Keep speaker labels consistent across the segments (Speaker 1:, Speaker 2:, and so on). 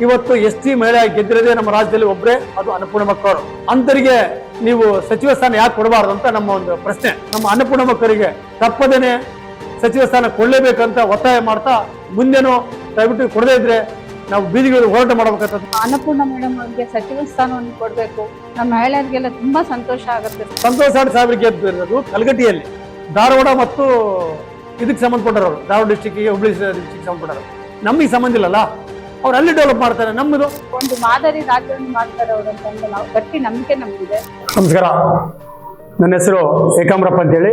Speaker 1: ಇವತ್ತು S T ಮಹಿಳೆ ಗೆದ್ದಿರೋದೇ ನಮ್ಮ ರಾಜ್ಯದಲ್ಲಿ ಒಬ್ಬರೇ, ಅದು ಅನ್ನಪೂರ್ಣಮ್ಮ ಅವರು. ಅಂತರಿಗೆ ನೀವು ಸಚಿವ ಸ್ಥಾನ ಯಾಕೆ ಕೊಡಬಾರ್ದು ಅಂತ ನಮ್ಮ ಒಂದು ಪ್ರಶ್ನೆ. ನಮ್ಮ ಅನ್ನಪೂರ್ಣಮ್ಮ ಅವರಿಗೆ ತಪ್ಪದೇನೆ ಸಚಿವ ಸ್ಥಾನ ಕೊಡಲೇಬೇಕಂತ ಒತ್ತಾಯ ಮಾಡ್ತಾ, ಮುಂದೇನು ದಯವಿಟ್ಟು ಕೊಡದೇ ಇದ್ರೆ ನಾವು ಬೀದಿಗಳು ಹೋರಾಟ ಮಾಡಬೇಕಂತ.
Speaker 2: ಅನ್ನಪೂರ್ಣ ಮೇಡಮ್ ಅವರಿಗೆ ಸಚಿವ ಸ್ಥಾನವನ್ನು ಕೊಡಬೇಕು. ನಮ್ಮ ಮಹಿಳೆಯರಿಗೆಲ್ಲ ತುಂಬಾ ಸಂತೋಷ ಆಗುತ್ತೆ.
Speaker 1: ಸಂತೋಷ್ ಸಾಹೇಬರಿಗೆ ಗೆದ್ದಿರೋದು ಕಲಘಟ್ಟಿಯಲ್ಲಿ, ಧಾರವಾಡ ಮತ್ತು ಇದಕ್ಕೆ ಸಂಬಂಧಪಟ್ಟವರು, ಧಾರವಾಡ ಡಿಸ್ಟಿಕ್ಗೆ, ಹುಬ್ಳಿ ಡಿಸ್ಟಿಕ್ ಸಂಬಂಧಪಟ್ಟರು. ನಮಗೆ ಸಂಬಂಧ ಇಲ್ಲಲ್ಲ, ಅವ್ರು ಅಲ್ಲಿ ಡೆವಲಪ್ ಮಾಡ್ತಾರೆ. ನಮ್ಮದು
Speaker 2: ಒಂದು ಮಾದರಿ ರಾಜ್ಯವನ್ನು ಮಾಡ್ತಾರೆ ಅವರು ಅಂತ ನಾವು ಗಟ್ಟಿ ನಂಬಿಕೆ ನಮಗಿದೆ.
Speaker 1: ನಮಸ್ಕಾರ, ನನ್ನ ಹೆಸರು ಏಕಾಂಬರಪ್ಪ ಅಂತೇಳಿ,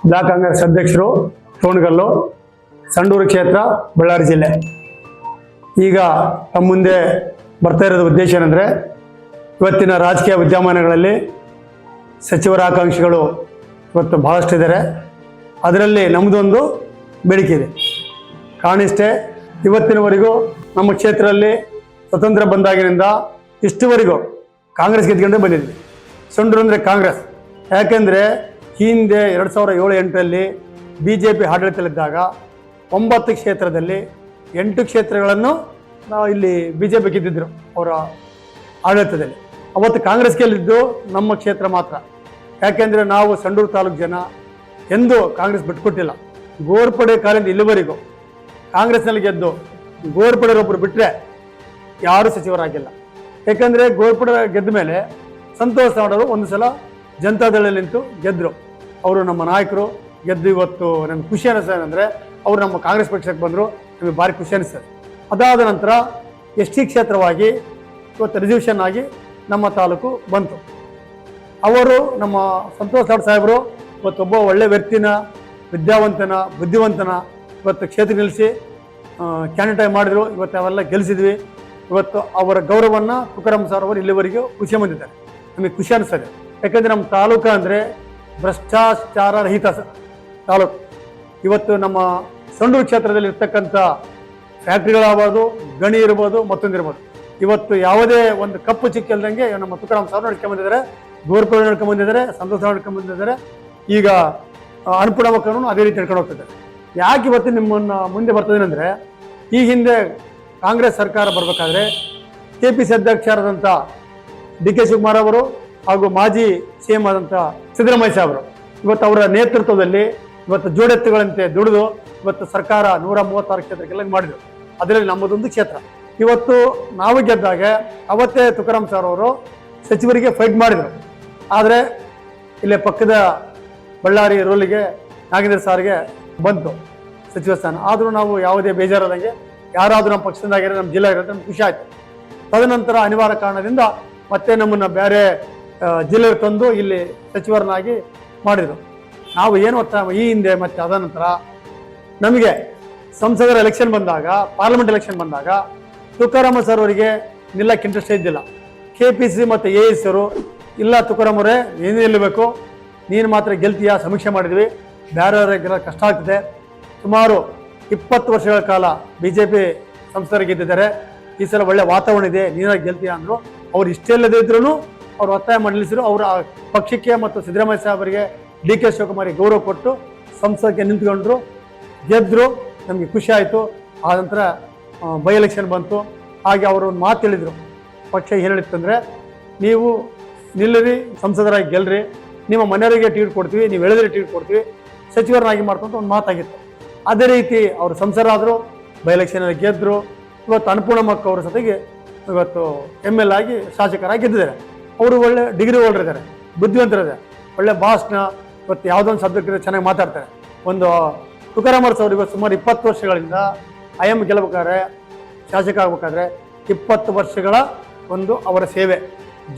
Speaker 1: ಬ್ಲಾಕ್ ಕಾಂಗ್ರೆಸ್ ಅಧ್ಯಕ್ಷರು, ತೋಣಗಲ್ಲು, ಸಂಡೂರು ಕ್ಷೇತ್ರ, ಬಳ್ಳಾರಿ ಜಿಲ್ಲೆ. ಈಗ ನಮ್ಮ ಮುಂದೆ ಬರ್ತಾ ಇರೋದು ಉದ್ದೇಶ ಏನಂದರೆ, ಇವತ್ತಿನ ರಾಜಕೀಯ ವಿದ್ಯಮಾನಗಳಲ್ಲಿ ಸಚಿವರ ಆಕಾಂಕ್ಷಿಗಳು ಇವತ್ತು ಭಾಳಷ್ಟಿದ್ದಾರೆ. ಅದರಲ್ಲಿ ನಮ್ಮದೊಂದು ಬೇಡಿಕೆ ಇದೆ. ಕಾಣಿಷ್ಟೇ ಇವತ್ತಿನವರೆಗೂ ನಮ್ಮ ಕ್ಷೇತ್ರದಲ್ಲಿ ಸ್ವತಂತ್ರ ಬಂದಾಗಿನಿಂದ ಇಷ್ಟುವರೆಗೂ ಕಾಂಗ್ರೆಸ್ ಗೆದ್ಕೊಂಡೇ ಬಂದಿದ್ವಿ. ಸಂಡೂರು ಅಂದರೆ ಕಾಂಗ್ರೆಸ್. ಯಾಕೆಂದರೆ ಹಿಂದೆ 2007-8ರಲ್ಲಿ BJP ಆಡಳಿತದಲ್ಲಿದ್ದಾಗ 9 ಕ್ಷೇತ್ರದಲ್ಲಿ 8 ಕ್ಷೇತ್ರಗಳನ್ನು ನಾವು ಇಲ್ಲಿ BJP ಗೆದ್ದಿದ್ರು ಅವರ ಆಡಳಿತದಲ್ಲಿ. ಅವತ್ತು ಕಾಂಗ್ರೆಸ್ ಗೆಲ್ಲಿದ್ದು ನಮ್ಮ ಕ್ಷೇತ್ರ ಮಾತ್ರ. ಯಾಕೆಂದರೆ ನಾವು ಸಂಡೂರು ತಾಲೂಕು ಜನ ಎಂದೂ ಕಾಂಗ್ರೆಸ್ ಬಿಟ್ಕೊಟ್ಟಿಲ್ಲ. ಗೋರ್ಪಡೆ ಕಾಲದಿಂದ ಇಲ್ಲಿವರೆಗೂ ಕಾಂಗ್ರೆಸ್ನಲ್ಲಿ ಗೆದ್ದು ಗೋರ್ಪಡೆಯೊಬ್ಬರು ಬಿಟ್ಟರೆ ಯಾರೂ ಸಚಿವರಾಗಿಲ್ಲ. ಯಾಕೆಂದರೆ ಗೋರ್ಪಡೆ ಗೆದ್ದ ಮೇಲೆ ಸಂತೋಷ್ ನಾಡವರು ಒಂದು ಸಲ ಜನತಾದಳದಲ್ಲಿ ನಿಂತು ಗೆದ್ದರು. ಅವರು ನಮ್ಮ ನಾಯಕರು ಗೆದ್ದು. ಇವತ್ತು ನಮ್ಗೆ ಖುಷಿ ಅನ್ನಿಸ್ತದೆ ಅವರು ನಮ್ಮ ಕಾಂಗ್ರೆಸ್ ಪಕ್ಷಕ್ಕೆ ಬಂದರು, ನಮಗೆ ಭಾರಿ ಖುಷಿ ಅನಿಸ್ತದೆ. ಅದಾದ ನಂತರ ST ಕ್ಷೇತ್ರವಾಗಿ ಇವತ್ತು ರಿಸರ್ವೇಷನ್ ಆಗಿ ನಮ್ಮ ತಾಲೂಕು ಬಂತು. ಅವರು ನಮ್ಮ ಸಂತೋಷ್ ನಾಡ್ ಸಾಹೇಬರು ಇವತ್ತೊಬ್ಬ ಒಳ್ಳೆ ವ್ಯಕ್ತಿನ, ವಿದ್ಯಾವಂತನ, ಬುದ್ಧಿವಂತನ ಇವತ್ತು ಕ್ಷೇತ್ರ ನಿಲ್ಲಿಸಿ ಕ್ಯಾಂಡಿಡೇಟ್ ಮಾಡಿದ್ರು. ಇವತ್ತು ಅವೆಲ್ಲ ಗೆಲ್ಲಿಸಿದ್ವಿ. ಇವತ್ತು ಅವರ ಗೌರವವನ್ನು ತುಕಾರಾಮ್ ಸರ್ ಅವರು ಇಲ್ಲಿವರೆಗೂ ಖುಷಿ ಬಂದಿದ್ದಾರೆ. ನಮಗೆ ಖುಷಿ ಅನಿಸ್ತದೆ. ಯಾಕಂದರೆ ನಮ್ಮ ತಾಲೂಕು ಅಂದರೆ ಭ್ರಷ್ಟಾಚಾರ ರಹಿತ ತಾಲೂಕು. ಇವತ್ತು ನಮ್ಮ ಸಂಡೂರು ಕ್ಷೇತ್ರದಲ್ಲಿ ಇರ್ತಕ್ಕಂಥ ಫ್ಯಾಕ್ಟ್ರಿಗಳಾಗ್ಬೋದು, ಗಣಿ ಇರ್ಬೋದು, ಮತ್ತೊಂದಿರ್ಬೋದು, ಇವತ್ತು ಯಾವುದೇ ಒಂದು ಕಪ್ಪು ಚಿಕ್ಕಿಲ್ದಂಗೆ ನಮ್ಮ ತುಕಾರಾಮ್ ಸರ್ ನಡ್ಕೊಂಡ್ಬಂದಿದ್ದಾರೆ, ಗೋರ್ಪಡೆ ನಡ್ಕೊಂಡ್ಬಂದಿದ್ದಾರೆ, ಸಂತೋಷ್ ನಡ್ಕೊಂಡ್ಬಂದಿದ್ದಾರೆ. ಈಗ ಅನ್ನಪೂರ್ಣಮ್ಮ ಕಾನೂನು ಅದೇ ರೀತಿ ನಡ್ಕೊಂಡು ಹೋಗ್ತಿದ್ದಾರೆ. ಯಾಕೆ ಇವತ್ತು ನಿಮ್ಮನ್ನು ಮುಂದೆ ಬರ್ತದೇನೆಂದರೆ, ಈ ಹಿಂದೆ ಕಾಂಗ್ರೆಸ್ ಸರ್ಕಾರ ಬರಬೇಕಾದ್ರೆ KPC ಅಧ್ಯಕ್ಷರಾದಂಥ DK ಶಿವಕುಮಾರ್ ಅವರು ಹಾಗೂ ಮಾಜಿ CM ಆದಂಥ ಸಿದ್ದರಾಮಯ್ಯ ಸಾಹೇಬರು ಇವತ್ತು ಅವರ ನೇತೃತ್ವದಲ್ಲಿ ಇವತ್ತು ಜೋಡೆತ್ತುಗಳಂತೆ ದುಡಿದು ಇವತ್ತು ಸರ್ಕಾರ 136 ಕ್ಷೇತ್ರಕ್ಕೆಲ್ಲ ಮಾಡಿದರು. ಅದರಲ್ಲಿ ನಮ್ಮದೊಂದು ಕ್ಷೇತ್ರ. ಇವತ್ತು ನಾವು ಗೆದ್ದಾಗ ಅವತ್ತೇ ತುಕಾರಾಮ್ ಸರ್ ಅವರು ಸಚಿವರಿಗೆ ಫೈಟ್ ಮಾಡಿದರು. ಆದರೆ ಇಲ್ಲೇ ಪಕ್ಕದ ಬಳ್ಳಾರಿ ರೂಲಿಗೆ ನಾಗೇಂದ್ರ ಸಾರ್ಗೆ ಬಂತು ಸಚಿವ ಸ್ಥಾನ. ಆದರೂ ನಾವು ಯಾವುದೇ ಬೇಜಾರದಂಗೆ ಯಾರಾದರೂ ನಮ್ಮ ಪಕ್ಷದಿಂದಾಗಿರೋ, ನಮ್ಮ ಜಿಲ್ಲೆ ಆಗಿರೋದು ನಮ್ಗೆ ಖುಷಿ ಆಯಿತು. ತದನಂತರ ಅನಿವಾರ್ಯ ಕಾರಣದಿಂದ ಮತ್ತೆ ನಮ್ಮನ್ನು ಬೇರೆ ಜಿಲ್ಲೆಗೆ ತಂದು ಇಲ್ಲಿ ಸಚಿವರನ್ನಾಗಿ ಮಾಡಿದರು. ನಾವು ಏನು ಈ ಹಿಂದೆ ಮತ್ತೆ ಅದ ನಂತರ ನಮಗೆ ಸಂಸದರ ಎಲೆಕ್ಷನ್ ಬಂದಾಗ, ಪಾರ್ಲಿಮೆಂಟ್ ಎಲೆಕ್ಷನ್ ಬಂದಾಗ ತುಕಾರಾಮ ಸರ್ ಅವರಿಗೆ ನಿಲ್ಲಕ್ಕೆ ಇಂಟ್ರೆಸ್ಟ್ ಇದ್ದಿಲ್ಲ. KPC ಮತ್ತು AS ಅವರು, ಇಲ್ಲ ತುಕಾರಾಮ್ ಅವರೇ ನೀನು ನಿಲ್ಲಬೇಕು, ನೀನು ಮಾತ್ರ ಗೆಲ್ತೀಯಾ, ಸಮೀಕ್ಷೆ ಮಾಡಿದ್ವಿ, ಬೇರೆಯವರಿಗೆಲ್ಲ ಕಷ್ಟ ಆಗ್ತದೆ. ಸುಮಾರು 20 ವರ್ಷಗಳ ಕಾಲ BJP ಸಂಸದರು ಗೆದ್ದಿದ್ದಾರೆ, ಈ ಸಲ ಒಳ್ಳೆ ವಾತಾವರಣ ಇದೆ, ನೀನಾಗಿ ಗೆಲ್ತೀಯಾ ಅಂದರು. ಅವ್ರು ಇಷ್ಟೆಲ್ಲದೇ ಇದ್ರೂ ಅವ್ರು ಒತ್ತಾಯ ಮಾಡಲಿಸಿದ್ರು. ಅವರ ಪಕ್ಷಕ್ಕೆ ಮತ್ತು ಸಿದ್ದರಾಮಯ್ಯ ಸಾಹೇಬರಿಗೆ, DK ಶಿವಕುಮಾರಿಗೆ ಗೌರವ ಕೊಟ್ಟು ಸಂಸದಕ್ಕೆ ನಿಂತ್ಕೊಂಡ್ರು, ಗೆದ್ದರು. ನಮಗೆ ಖುಷಿ ಆಯಿತು. ಆ ನಂತರ ಬೈ ಎಲೆಕ್ಷನ್ ಬಂತು. ಹಾಗೆ ಅವರು ಒಂದು ಮಾತು ಹೇಳಿದರು, ಪಕ್ಷ ಏನು ಹೇಳಿತ್ತಂದರೆ, ನೀವು ನಿಲ್ಲರಿ, ಸಂಸದರಾಗಿ ಗೆಲ್ಲರಿ, ನಿಮ್ಮ ಮನೆಯವರಿಗೆ ಟಿಕೆಟ್ ಕೊಡ್ತೀವಿ, ನೀವು ಹೇಳಿದ್ರೆ ಟಿಕೆಟ್ ಕೊಡ್ತೀವಿ, ಸಚಿವರನ್ನಾಗಿ ಮಾಡ್ಕೊಂತ ಒಂದು ಮಾತಾಗಿತ್ತು. ಅದೇ ರೀತಿ ಅವರು ಸಂಸದರಾದರು, ಬೈ ಎಲೆಕ್ಷನಲ್ಲಿ ಗೆದ್ದರು. ಇವತ್ತು ಅನ್ನಪೂರ್ಣಮ್ಮ ಅವರ ಜೊತೆಗೆ ಇವತ್ತು ML ಆಗಿ ಶಾಸಕರಾಗಿ ಗೆದ್ದಿದ್ದಾರೆ. ಅವರು ಒಳ್ಳೆ ಡಿಗ್ರಿ ಹೋಲ್ಡರ್ ಇದ್ದಾರೆ, ಬುದ್ಧಿವಂತರಿದ್ದಾರೆ, ಒಳ್ಳೆ ಭಾಷಣ, ಇವತ್ತು ಯಾವುದೋ ಒಂದು ಸಬ್ಜೆಕ್ಟ್ ಚೆನ್ನಾಗಿ ಮಾತಾಡ್ತಾರೆ. ಒಂದು ತುಕಾರಾಮ್ ಸರ್ ಇವತ್ತು ಸುಮಾರು 20 ವರ್ಷಗಳಿಂದ IM ಗೆಲ್ಲಬೇಕಾದ್ರೆ, ಶಾಸಕ ಆಗಬೇಕಾದ್ರೆ 20 ವರ್ಷಗಳ ಒಂದು ಅವರ ಸೇವೆ,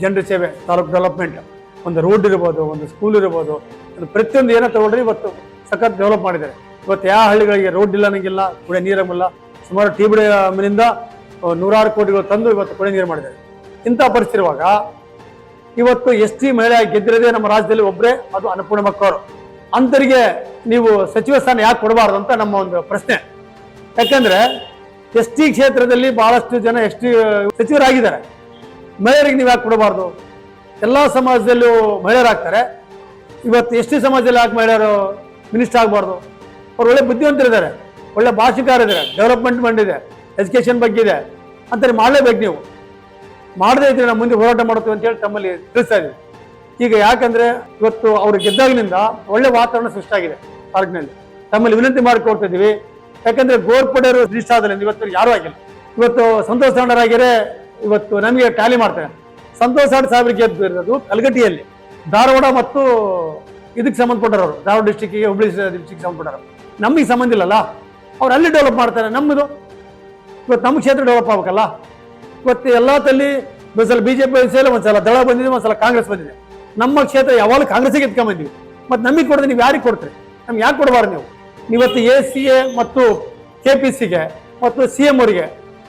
Speaker 1: ಜನರ ಸೇವೆ, ತಾಲೂಕು ಡೆವಲಪ್ಮೆಂಟ್, ಒಂದು ರೋಡ್ ಇರ್ಬೋದು, ಒಂದು ಸ್ಕೂಲ್ ಇರ್ಬೋದು, ಒಂದು ಪ್ರತಿಯೊಂದು ಏನೋ ತಗೊಳ್ರಿ ಇವತ್ತು ಸಖತ್ ಡೆವಲಪ್ ಮಾಡಿದ್ದಾರೆ. ಇವತ್ತು ಯಾವ ಹಳ್ಳಿಗಳಿಗೆ ರೋಡ್ ಇಲ್ಲ ಅನ್ನಂಗಿಲ್ಲ, ಕುಡಿಯೋ ನೀರಾಗಿಲ್ಲ. ಸುಮಾರು TBD ಮಿನಿಂದ 100 ಕೋಟಿಗಳು ತಂದು ಇವತ್ತು ಕುಡಿಯೋ ನೀರು ಮಾಡಿದ್ದಾರೆ. ಇಂಥ ಪರಿಸ್ಥಿತಿ ಇರುವಾಗ ಇವತ್ತು ST ಮಹಿಳೆ ಗೆದ್ದಿರೋದೇ ನಮ್ಮ ರಾಜ್ಯದಲ್ಲಿ ಒಬ್ಬರೇ, ಅದು ಅನ್ನಪೂರ್ಣಮ್ಮ ಅವರು. ಅಂತರಿಗೆ ನೀವು ಸಚಿವ ಸ್ಥಾನ ಯಾಕೆ ಕೊಡಬಾರ್ದು ಅಂತ ನಮ್ಮ ಒಂದು ಪ್ರಶ್ನೆ. ಯಾಕಂದ್ರೆ ST ಕ್ಷೇತ್ರದಲ್ಲಿ ಬಹಳಷ್ಟು ಜನ ST ಸಚಿವರಾಗಿದ್ದಾರೆ. ಮಹಿಳೆಯರಿಗೆ ನೀವು ಯಾಕೆ ಕೊಡಬಾರ್ದು? ಎಲ್ಲ ಸಮಾಜದಲ್ಲೂ ಮಹಿಳೆಯರಾಗ್ತಾರೆ. ಇವತ್ತು ST ಸಮಾಜದಲ್ಲಿ ಯಾಕೆ ಮಹಿಳೆಯರು ಮಿನಿಸ್ಟರ್ ಆಗಬಾರ್ದು? ಅವ್ರು ಒಳ್ಳೆ ಬುದ್ಧಿವಂತರಿದ್ದಾರೆ, ಒಳ್ಳೆ ಭಾಷಿಕಾರಿದ್ದಾರೆ, ಡೆವಲಪ್ಮೆಂಟ್ ಬಂದಿದೆ, ಎಜುಕೇಷನ್ ಬಗ್ಗೆ ಇದೆ, ಅಂತಾರೆ ಮಾಡಲೇಬೇಕು ನೀವು. ಮಾಡದೇ ಇದ್ರೆ ನಾವು ಮುಂದೆ ಹೋರಾಟ ಮಾಡುತ್ತೇವೆ ಅಂತೇಳಿ ತಮ್ಮಲ್ಲಿ ತಿಳಿಸ್ತಾ ಇದ್ದೀವಿ. ಈಗ ಯಾಕಂದ್ರೆ ಇವತ್ತು ಅವರು ಗೆದ್ದಾಗಿನಿಂದ ಒಳ್ಳೆ ವಾತಾವರಣ ಸೃಷ್ಟಿಯಾಗಿದೆ ತಾಲೂಕಿನಲ್ಲಿ. ತಮ್ಮಲ್ಲಿ ವಿನಂತಿ ಮಾಡಿಕೊಡ್ತಾ ಇದ್ದೀವಿ. ಯಾಕಂದ್ರೆ ಗೋರ್ಪಡೆಯವರು ರಿಜಿಸ್ಟರ್ ಆದಲ್ಲಿ ಇವತ್ತು ಯಾರೂ ಆಗಿಲ್ಲ. ಇವತ್ತು ಸಂತೋಷ್ ಸಾಂಡರಾಗಿರೇ ಇವತ್ತು ನಮಗೆ ಟ್ಯಾಲಿ ಮಾಡ್ತಾರೆ. ಸಂತೋಷ್ ಸಾಹೇಬ್ರಿಗೆ ಗೆದ್ದು ಇರೋದು ಕಲಗಟ್ಟಿಯಲ್ಲಿ, ಧಾರವಾಡ ಮತ್ತು ಇದಕ್ಕೆ ಸಂಬಂಧಪಟ್ಟವರು, ಧಾರವಾಡ ಡಿಸ್ಟಿಕ್ಗೆ, ಹುಬ್ಬಳ್ಳಿ ಡಿಸ್ಟಿಕ್ ಸಂಬಂಧಪಟ್ಟವರು. ನಮಗೆ ಸಂಬಂಧ ಇಲ್ಲಲ್ಲ, ಅವ್ರು ಅಲ್ಲಿ ಡೆವಲಪ್ ಮಾಡ್ತಾರೆ. ನಮ್ಮದು ಇವತ್ತು ನಮ್ಮ ಕ್ಷೇತ್ರ ಡೆವಲಪ್ ಆಗ್ಬೇಕಲ್ಲ. ಇವತ್ತು ಎಲ್ಲ ತಲ್ಲಿ ಒಂದ್ಸಲ ಬಿಜೆಪಿ ಸೇರಿ, ಒಂದ್ಸಲ ದಳ ಬಂದಿದೆ, ಒಂದ್ಸಲ ಕಾಂಗ್ರೆಸ್ ಬಂದಿದೆ. ನಮ್ಮ ಕ್ಷೇತ್ರ ಯಾವಾಗಲೂ ಕಾಂಗ್ರೆಸ್ಗೆ ಎತ್ಕೊಂಡ್ಬಂದಿವಿ. ಮತ್ತು ನಮಗೆ ಕೊಡದೆ ನೀವು ಯಾರಿಗೆ ಕೊಡ್ತೀರಿ? ನಮ್ಗೆ ಯಾಕೆ ಕೊಡಬಾರ್ದು ನೀವು? ಇವತ್ತು ACA ಮತ್ತು KPCಗೆ ಮತ್ತು CM ಅವರಿಗೆ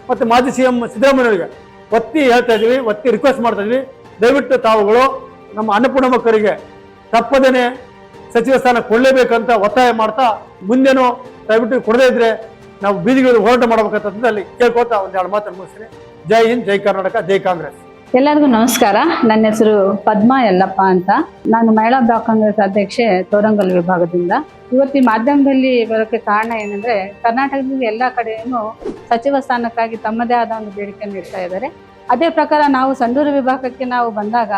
Speaker 1: ಮತ್ತು ಮಾಜಿ CM ಸಿದ್ದರಾಮಯ್ಯವರಿಗೆ ಒತ್ತಿ ಹೇಳ್ತಾ ಇದೀವಿ, ಒತ್ತಿ ರಿಕ್ವೆಸ್ಟ್ ಮಾಡ್ತಾ ಇದೀವಿ. ದಯವಿಟ್ಟು ತಾವುಗಳು ನಮ್ಮ ಅನ್ನಪೂರ್ಣ ಮಕ್ಕಳಿಗೆ ತಪ್ಪದೇನೆ ಸಚಿವ ಸ್ಥಾನ ಕೊಡಲೇಬೇಕಂತ ಒತ್ತಾಯ ಮಾಡ್ತಾ, ಮುಂದೇನೋ ದಯವಿಟ್ಟು ಕೊಡದೇ ಇದ್ರೆ ನಾವು ಬೀದಿಗೆ ಹೋರಾಟ ಮಾಡಬೇಕಂತ ಅಲ್ಲಿ ಕೇಳ್ಕೊತಾ ಒಂದೆರಡು ಮಾತನ್ನು ಮುಗಿಸ್ತೀನಿ. ಜೈ ಹಿಂದ್, ಜೈ ಕರ್ನಾಟಕ, ಜೈ ಕಾಂಗ್ರೆಸ್.
Speaker 2: ಎಲ್ಲರಿಗೂ ನಮಸ್ಕಾರ. ನನ್ನ ಹೆಸರು ಪದ್ಮಾ ಯಲ್ಲಪ್ಪ ಅಂತ. ನಾನು ಮಹಿಳಾ ಬ್ಲಾಕ್ ಕಾಂಗ್ರೆಸ್ ಅಧ್ಯಕ್ಷೆ ತೋರಂಗಲ್ ವಿಭಾಗದಿಂದ. ಇವತ್ತು ಈ ಮಾಧ್ಯಮದಲ್ಲಿ ಬರೋಕ್ಕೆ ಕಾರಣ ಏನಂದ್ರೆ, ಕರ್ನಾಟಕದಲ್ಲಿ ಎಲ್ಲ ಕಡೆಯೂ ಸಚಿವ ಸ್ಥಾನಕ್ಕಾಗಿ ತಮ್ಮದೇ ಆದ ಒಂದು ಬೇಡಿಕೆಯನ್ನು ಇಡ್ತಾ ಇದ್ದಾರೆ. ಅದೇ ಪ್ರಕಾರ ನಾವು ಸಂಡೂರು ವಿಭಾಗಕ್ಕೆ ನಾವು ಬಂದಾಗ,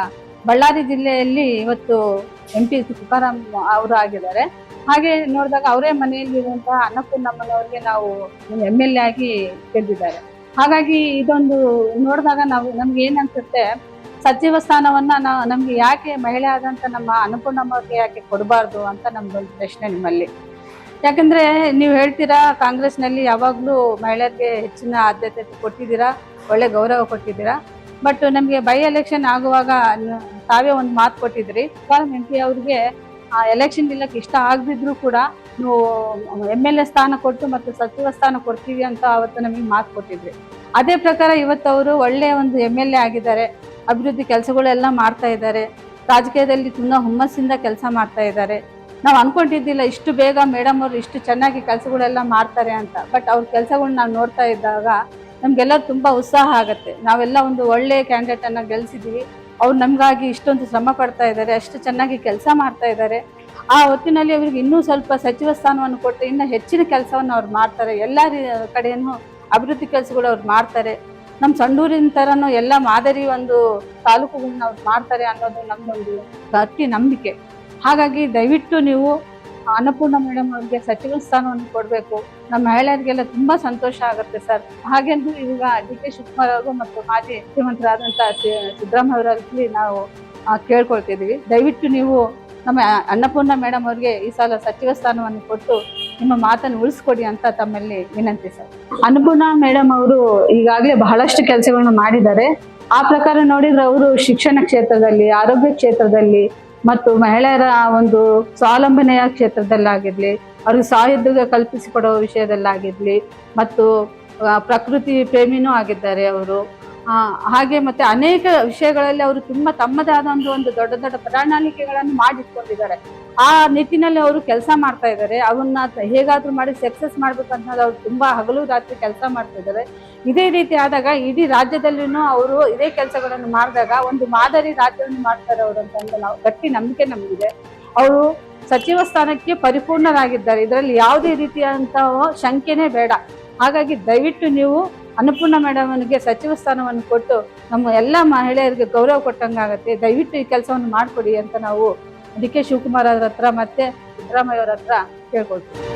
Speaker 2: ಬಳ್ಳಾರಿ ಜಿಲ್ಲೆಯಲ್ಲಿ ಇವತ್ತು MP ತುಕಾರಾಮ್ ಅವರು ಆಗಿದ್ದಾರೆ. ಹಾಗೆ ನೋಡಿದಾಗ ಅವರೇ ಮನೆಯಲ್ಲಿರುವಂತಹ ಅನ್ನಪೂರ್ಣಮ್ಮನವರಿಗೆ ನಾವು MLA ಆಗಿ ಗೆದ್ದಿದ್ದಾರೆ. ಹಾಗಾಗಿ ಇದೊಂದು ನೋಡಿದಾಗ ನಮ್ಗೆ ಏನ್ ಅನ್ಸುತ್ತೆ, ಸಚಿವ ಸ್ಥಾನವನ್ನ ನಮ್ಗೆ ಯಾಕೆ ಮಹಿಳೆ ಆದಂತ ನಮ್ಮ ಅನ್ನಪೂರ್ಣಮ್ಮವ್ರಿಗೆ ಯಾಕೆ ಕೊಡಬಾರ್ದು ಅಂತ ನಮ್ದೊಂದು ಪ್ರಶ್ನೆ ನಿಮ್ಮಲ್ಲಿ. ಯಾಕಂದ್ರೆ ನೀವು ಹೇಳ್ತೀರಾ, ಕಾಂಗ್ರೆಸ್ನಲ್ಲಿ ಯಾವಾಗ್ಲೂ ಮಹಿಳೆಯರಿಗೆ ಹೆಚ್ಚಿನ ಆದ್ಯತೆ ಕೊಟ್ಟಿದ್ದೀರಾ, ಒಳ್ಳೆ ಗೌರವ ಕೊಟ್ಟಿದ್ದೀರಾ. ಬಟ್ ನಮ್ಗೆ ಬೈ ಎಲೆಕ್ಷನ್ ಆಗುವಾಗ ತಾವೇ ಒಂದು ಮಾತು ಕೊಟ್ಟಿದ್ರಿ. MP ಅವ್ರಿಗೆ ಎಲೆಕ್ಷನ್ ನಿಲ್ಲಕ್ಕೆ ಇಷ್ಟ ಆಗದಿದ್ರು ಕೂಡ ನೀವು MLA ಸ್ಥಾನ ಕೊಟ್ಟು ಮತ್ತು ಸಚಿವ ಸ್ಥಾನ ಕೊಡ್ತೀವಿ ಅಂತ ಅವತ್ತು ನಮಗೆ ಮಾತು ಕೊಟ್ಟಿದ್ರಿ. ಅದೇ ಪ್ರಕಾರ ಇವತ್ತು ಅವರು ಒಳ್ಳೆಯ ಒಂದು MLA ಆಗಿದ್ದಾರೆ. ಅಭಿವೃದ್ಧಿ ಕೆಲಸಗಳೆಲ್ಲ ಮಾಡ್ತಾ ಇದ್ದಾರೆ. ರಾಜಕೀಯದಲ್ಲಿ ತುಂಬಾ ಹುಮ್ಮಸ್ಸಿಂದ ಕೆಲಸ ಮಾಡ್ತಾ ಇದ್ದಾರೆ. ನಾವು ಅನ್ಕೊಂಡಿದ್ದಿಲ್ಲ ಇಷ್ಟು ಬೇಗ ಮೇಡಮ್ ಅವರು ಇಷ್ಟು ಚೆನ್ನಾಗಿ ಕೆಲಸಗಳೆಲ್ಲ ಮಾಡ್ತಾರೆ ಅಂತ. ಬಟ್ ಅವ್ರ ಕೆಲಸಗಳನ್ನ ನಾವು ನೋಡ್ತಾ ಇದ್ದಾಗ ನಮ್ಗೆಲ್ಲ ತುಂಬಾ ಉತ್ಸಾಹ ಆಗುತ್ತೆ. ನಾವೆಲ್ಲ ಒಂದು ಒಳ್ಳೆ ಕ್ಯಾಂಡಿಡೇಟ್ ಅನ್ನ ಗೆಲ್ಸಿದೀವಿ. ಅವ್ರು ನಮ್ಗಾಗಿ ಇಷ್ಟೊಂದು ಶ್ರಮ ಪಡ್ತಾ ಇದ್ದಾರೆ, ಅಷ್ಟು ಚೆನ್ನಾಗಿ ಕೆಲಸ ಮಾಡ್ತಾ ಇದ್ದಾರೆ. ಆ ಹೊತ್ತಿನಲ್ಲಿ ಅವ್ರಿಗೆ ಇನ್ನೂ ಸ್ವಲ್ಪ ಸಚಿವ ಸ್ಥಾನವನ್ನು ಕೊಟ್ಟರೆ ಇನ್ನೂ ಹೆಚ್ಚಿನ ಕೆಲಸವನ್ನು ಅವ್ರು ಮಾಡ್ತಾರೆ. ಎಲ್ಲ ಕಡೆಯನ್ನು ಅಭಿವೃದ್ಧಿ ಕೆಲಸಗಳು ಅವ್ರು ಮಾಡ್ತಾರೆ. ನಮ್ಮ ಸಂಡೂರಿನ ಥರನೂ ಎಲ್ಲ ಮಾದರಿ ಒಂದು ತಾಲೂಕುಗಳನ್ನ ಅವ್ರು ಮಾಡ್ತಾರೆ ಅನ್ನೋದು ನಮ್ಮದೊಂದು ಗಟ್ಟಿ ನಂಬಿಕೆ. ಹಾಗಾಗಿ ದಯವಿಟ್ಟು ನೀವು ಅನ್ನಪೂರ್ಣ ಮೇಡಮ್ ಅವ್ರಿಗೆ ಸಚಿವ ಸ್ಥಾನವನ್ನು ಕೊಡಬೇಕು. ನಮ್ಮ ಮಹಿಳೆಯರಿಗೆಲ್ಲ ತುಂಬಾ ಸಂತೋಷ ಆಗುತ್ತೆ ಸರ್. ಹಾಗೆಂದು ಈಗ DK ಶಿವಕುಮಾರ್ ಅವರು ಮತ್ತು ಮಾಜಿ ಮುಖ್ಯಮಂತ್ರಿಯಾದಂಥ ಸಿದ್ದರಾಮಯ್ಯ ಅವರಲ್ಲಿ ನಾವು ಕೇಳ್ಕೊಳ್ತಿದ್ದೀವಿ. ದಯವಿಟ್ಟು ನೀವು ನಮ್ಮ ಅನ್ನಪೂರ್ಣ ಮೇಡಮ್ ಅವ್ರಿಗೆ ಈ ಸಲ ಸಚಿವ ಸ್ಥಾನವನ್ನು ಕೊಟ್ಟು ನಿಮ್ಮ ಮಾತನ್ನು ಉಳಿಸ್ಕೊಡಿ ಅಂತ ತಮ್ಮಲ್ಲಿ ವಿನಂತಿ ಸರ್. ಅನ್ನಪೂರ್ಣ ಮೇಡಮ್ ಅವರು ಈಗಾಗಲೇ ಬಹಳಷ್ಟು ಕೆಲಸಗಳನ್ನು ಮಾಡಿದ್ದಾರೆ. ಆ ಪ್ರಕಾರ ನೋಡಿದ್ರೆ ಅವರು ಶಿಕ್ಷಣ ಕ್ಷೇತ್ರದಲ್ಲಿ, ಆರೋಗ್ಯ ಕ್ಷೇತ್ರದಲ್ಲಿ ಮತ್ತು ಮಹಿಳೆಯರ ಒಂದು ಸ್ವಾವಲಂಬನೆಯ ಕ್ಷೇತ್ರದಲ್ಲಾಗಿರ್ಲಿ, ಅವ್ರಿಗೆ ಸ್ವಾಯುದ್ಯೋಗ ಕಲ್ಪಿಸಿಕೊಡುವ ವಿಷಯದಲ್ಲಾಗಿರ್ಲಿ, ಮತ್ತು ಪ್ರಕೃತಿ ಪ್ರೇಮಿನೂ ಆಗಿದ್ದಾರೆ ಅವರು. ಹಾಗೆ ಮತ್ತೆ ಅನೇಕ ವಿಷಯಗಳಲ್ಲಿ ಅವರು ತುಂಬಾ ತಮ್ಮದೇ ಆದ ಒಂದು ದೊಡ್ಡ ದೊಡ್ಡ ಪ್ರಣಾಳಿಕೆಗಳನ್ನು ಮಾಡಿಟ್ಕೊಂಡಿದ್ದಾರೆ. ಆ ನಿಟ್ಟಿನಲ್ಲಿ ಅವರು ಕೆಲಸ ಮಾಡ್ತಾ ಇದ್ದಾರೆ. ಅವನ್ನ ಹೇಗಾದ್ರೂ ಮಾಡಿ ಸಕ್ಸಸ್ ಮಾಡ್ಬೇಕಂತ ಅವ್ರು ತುಂಬಾ ಹಗಲು ರಾತ್ರಿ ಕೆಲಸ ಮಾಡ್ತಾ ಇದ್ದಾರೆ. ಇದೇ ರೀತಿ ಆದಾಗ ಇಡೀ ರಾಜ್ಯದಲ್ಲಿನೂ ಅವರು ಇದೇ ಕೆಲಸಗಳನ್ನು ಮಾಡಿದಾಗ ಒಂದು ಮಾದರಿ ರಾಜ್ಯವನ್ನು ಮಾಡ್ತಾರೆ ಅವರು ಅಂತ ನಾವು ಗಟ್ಟಿ ನಂಬಿಕೆ ನಮಗಿದೆ. ಅವರು ಸಚಿವ ಸ್ಥಾನಕ್ಕೆ ಪರಿಪೂರ್ಣರಾಗಿದ್ದಾರೆ. ಇದರಲ್ಲಿ ಯಾವುದೇ ರೀತಿಯಾದಂತಹ ಶಂಕೆನೇ ಬೇಡ. ಹಾಗಾಗಿ ದಯವಿಟ್ಟು ನೀವು ಅನ್ನಪೂರ್ಣ ಮೇಡಮ್ ಅವನಿಗೆ ಸಚಿವ ಸ್ಥಾನವನ್ನು ಕೊಟ್ಟು ನಮ್ಮ ಎಲ್ಲ ಮಹಿಳೆಯರಿಗೆ ಗೌರವ ಕೊಟ್ಟಂಗಾಗತ್ತೆ. ದಯವಿಟ್ಟು ಈ ಕೆಲಸವನ್ನು ಮಾಡಿಕೊಡಿ ಅಂತ ನಾವು DK ಶಿವಕುಮಾರ್ ಅವ್ರ ಹತ್ರ ಮತ್ತೆ ಸಿದ್ದರಾಮಯ್ಯ ಅವ್ರ ಹತ್ರ ಕೇಳ್ಕೊಳ್ತೀವಿ.